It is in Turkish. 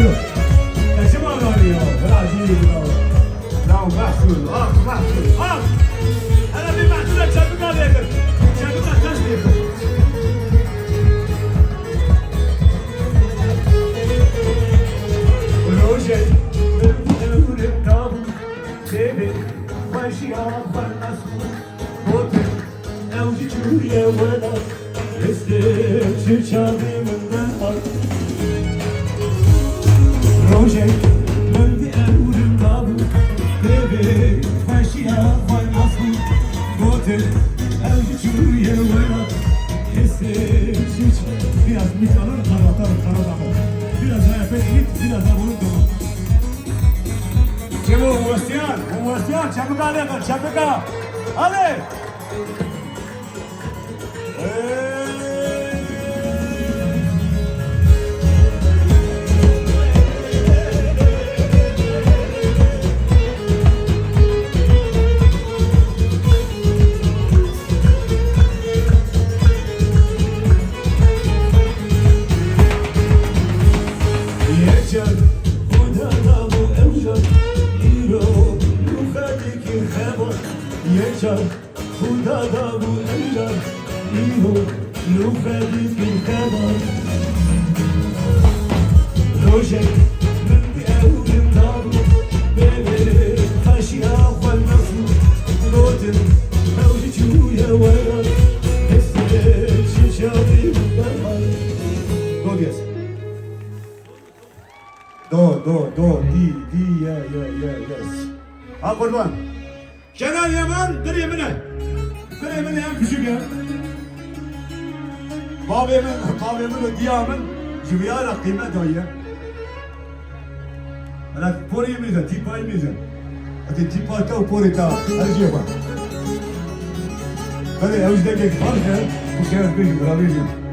له ايش ما غني راجل لا محسود محسود انا بمحسود شابك عليك شابك عليك وروجي من الكابو سيبي ماشي عبر الاسود بوتي اوجي جويا ولا استيت شابي من الارض روجي من الكابو سيبي ماشي عبر الاسود بوتي اوجي جويا ولا استيت biraz miktarın karadan biraz nefes biraz da bunu durun. Şimdi Hüvestiyan çabuk alın çabuk al. Hadi. Yeter, Huda da bu eller, İho, Lufedi Filkebar. Rojek, Mündi Evrim Dabu, Bebe, Taşya, Falnasu, Rodin, Evci Çuya, Vera, Esre, Şişabi, Mutlarmay. Do diyes. Do, di, yes. Ha kurban. Şener Yaman, bir yemine hem küçük ya. Babemin diyamın jüviyara kıymet ayı. Ana pori yemine, tipa yemine. Ati tipa ta pori ta, her şey var. Hadi evcide gel, var ya, bu sefer bir bravo.